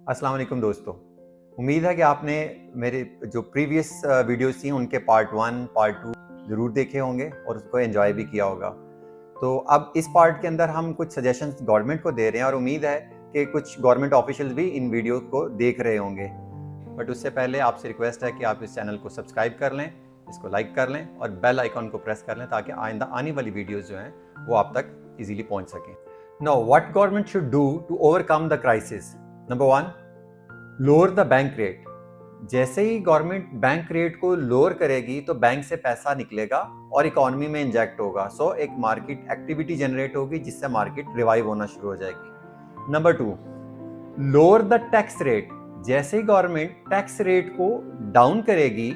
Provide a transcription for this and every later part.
अस्सलाम वालेकुम दोस्तों। उम्मीद है कि आपने मेरे जो प्रीवियस वीडियोस थी उनके पार्ट 1, पार्ट 2 ज़रूर देखे होंगे और उसको एंजॉय भी किया होगा। तो अब इस पार्ट के अंदर हम कुछ सजेशंस गवर्नमेंट को दे रहे हैं और उम्मीद है कि कुछ गवर्नमेंट ऑफिशियल्स भी इन वीडियो को देख रहे होंगे। बट उससे पहले आपसे रिक्वेस्ट है कि आप इस चैनल को सब्सक्राइब कर लें, इसको लाइक कर लें और बेल आइकॉन को प्रेस कर लें ताकि आइंदा आने वाली वीडियोज़ जो हैं वो आप तक ईज़िली पहुँच सकें। Now what government should do to overcome the crisis? Number 1, lower the bank rate. जैसे ही गवर्नमेंट बैंक रेट को लोअर करेगी तो बैंक से पैसा निकलेगा और इकोनॉमी में इंजेक्ट होगा। सो एक मार्केट एक्टिविटी जनरेट होगी जिससे मार्केट रिवाइव होना शुरू हो जाएगी। Number 2, lower the tax rate. जैसे ही गवर्नमेंट टैक्स रेट को डाउन करेगी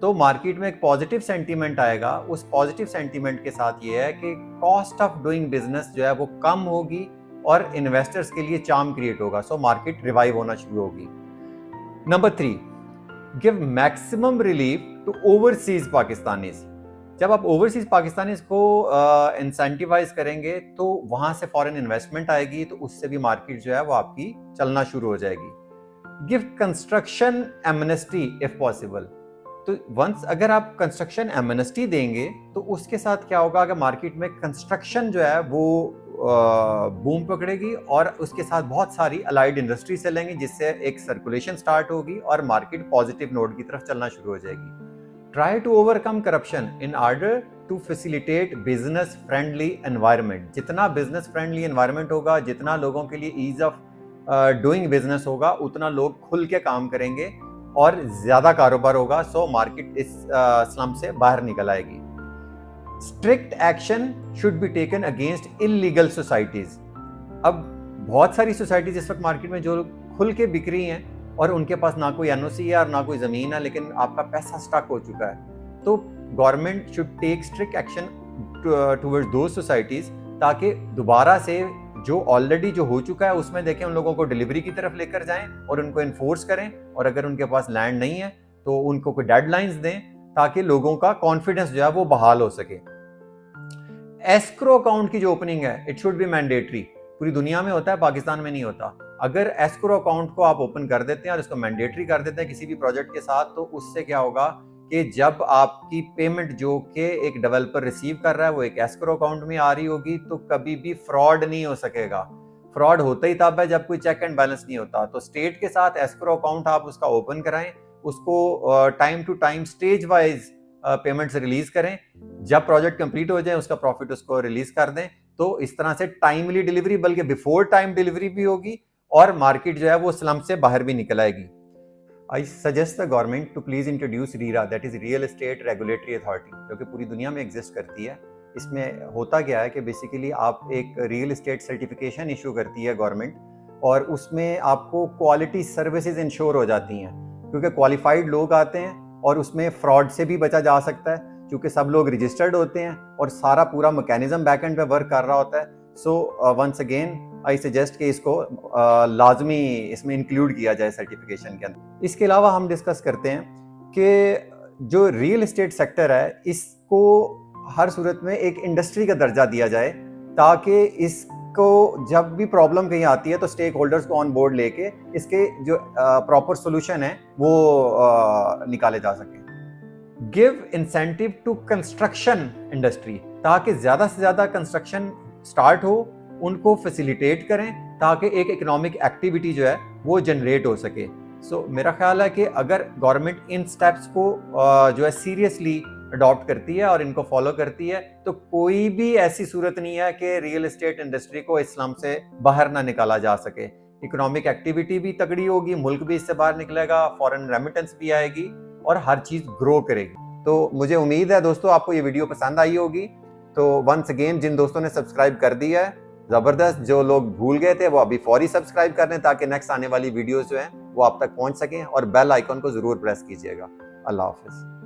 तो मार्केट में एक पॉजिटिव सेंटीमेंट आएगा। उस पॉजिटिव सेंटीमेंट के साथ ये है कि कॉस्ट ऑफ डूइंग बिजनेस जो है वो कम होगी और इन्वेस्टर्स के लिए चार्म क्रिएट होगा। सो मार्केट रिवाइव होना शुरू होगी। Number 3, give maximum relief to overseas Pakistanis. जब आप ओवरसीज पाकिस्तानीज को इंसेंटिवाइज करेंगे तो वहां से फॉरेन इन्वेस्टमेंट आएगी, तो उससे भी मार्केट जो है वो आपकी चलना शुरू हो जाएगी। Give construction amnesty if possible. तो वंस अगर आप कंस्ट्रक्शन एमनेस्टी देंगे तो उसके साथ क्या होगा, अगर मार्केट में कंस्ट्रक्शन जो है वो बूम पकड़ेगी और उसके साथ बहुत सारी अलाइड इंडस्ट्री चलेंगी जिससे एक सर्कुलेशन स्टार्ट होगी और मार्केट पॉजिटिव नोट की तरफ चलना शुरू हो जाएगी। Try to overcome corruption in order to facilitate business friendly environment. जितना बिजनेस फ्रेंडली एनवायरनमेंट होगा, जितना लोगों के लिए ईज ऑफ डूइंग बिजनेस होगा, उतना लोग खुल के काम करेंगे और ज्यादा कारोबार होगा। सो मार्केट इस स्लम से बाहर निकल आएगी। Strict action should be taken against illegal societies. अब बहुत सारी सोसाइटीज इस वक्त मार्केट में जो खुल के बिक रही हैं और उनके पास ना कोई एनओसी है और ना कोई जमीन है, लेकिन आपका पैसा स्टक हो चुका है, तो government should take strict action towards those societies ताकि दोबारा से जो ऑलरेडी जो हो चुका है उसमें देखें, उन लोगों को डिलीवरी की तरफ लेकर जाएं और उनको इन्फोर्स करें। और अगर उनके पास लैंड नहीं है तो उनको कोई डेडलाइंस दें ताकि लोगों का कॉन्फिडेंस जो है वो बहाल हो सके। एस्क्रो अकाउंट की जो ओपनिंग है इट शुड बी मैंडेटरी। पूरी दुनिया में होता है, पाकिस्तान में नहीं होता। अगर एस्क्रो अकाउंट को आप ओपन कर देते हैं और इसको मैंडेटरी कर देते हैं किसी भी प्रोजेक्ट के साथ, तो उससे क्या होगा कि जब आपकी पेमेंट जो कि एक डेवलपर रिसीव कर रहा है वो एक एस्क्रो अकाउंट में आ रही होगी, तो कभी भी फ्रॉड नहीं हो सकेगा। फ्रॉड होता ही तब है जब कोई चेक एंड बैलेंस नहीं होता। तो स्टेट के साथ एस्क्रो अकाउंट आप उसका ओपन कराएं, उसको time to time stage wise payments release करें। जब प्रोजेक्ट कंप्लीट हो जाए उसका प्रॉफिट उसको रिलीज कर दें। तो इस तरह से टाइमली डिलीवरी, बल्कि बिफोर टाइम डिलीवरी भी होगी और मार्केट जो है वो स्लम से बाहर भी निकल आएगी। I suggest the government to please introduce RERA, that is real estate regulatory authority, जो कि पूरी दुनिया में एग्जिस्ट करती है। इसमें होता क्या है कि बेसिकली आप एक रियल एस्टेट सर्टिफिकेशन इशू करती है गवर्नमेंट और उसमें आपको क्वालिटी सर्विसेज इंश्योर हो जाती हैं, क्योंकि क्वालिफाइड लोग आते हैं और उसमें फ्रॉड से भी बचा जा सकता है क्योंकि सब लोग रजिस्टर्ड होते हैं और सारा पूरा मैकेनिज्म बैकएंड पे वर्क कर रहा होता है। So once again I suggest कि इसको लाजमी इसमें इंक्लूड किया जाए सर्टिफिकेशन के अंदर। इसके अलावा हम डिस्कस करते हैं कि जो रियल एस्टेट सेक्टर है इसको हर सूरत में एक इंडस्ट्री का दर्जा दिया जाए ताकि इसको जब भी प्रॉब्लम कहीं आती है तो स्टेक होल्डर्स को ऑन बोर्ड लेके इसके जो प्रॉपर सोल्यूशन है वो निकाले जा सके। Give incentive to construction industry, ताकि ज्यादा से ज्यादा कंस्ट्रक्शन स्टार्ट हो, उनको फैसिलिटेट करें ताकि एक इकोनॉमिक एक्टिविटी जो है वो जनरेट हो सके। सो मेरा ख्याल है कि अगर गवर्नमेंट इन स्टेप्स को जो है सीरियसली अडॉप्ट करती है और इनको फॉलो करती है तो कोई भी ऐसी सूरत नहीं है कि रियल एस्टेट इंडस्ट्री को इस्लाम से बाहर ना निकाला जा सके। इकोनॉमिक एक्टिविटी भी तगड़ी होगी, मुल्क भी इससे बाहर निकलेगा, फॉरेन रेमिटेंस भी आएगी और हर चीज ग्रो करेगी। तो मुझे उम्मीद है दोस्तों आपको ये वीडियो पसंद आई होगी। तो वंस अगेन जिन दोस्तों ने सब्सक्राइब कर दिया है जबरदस्त, जो लोग भूल गए थे वो अभी फौरी सब्सक्राइब कर लें ताकि नेक्स्ट आने वाली वीडियोस जो हैं वो आप तक पहुंच सकें और बेल आइकॉन को जरूर प्रेस कीजिएगा। अल्लाह हाफिज।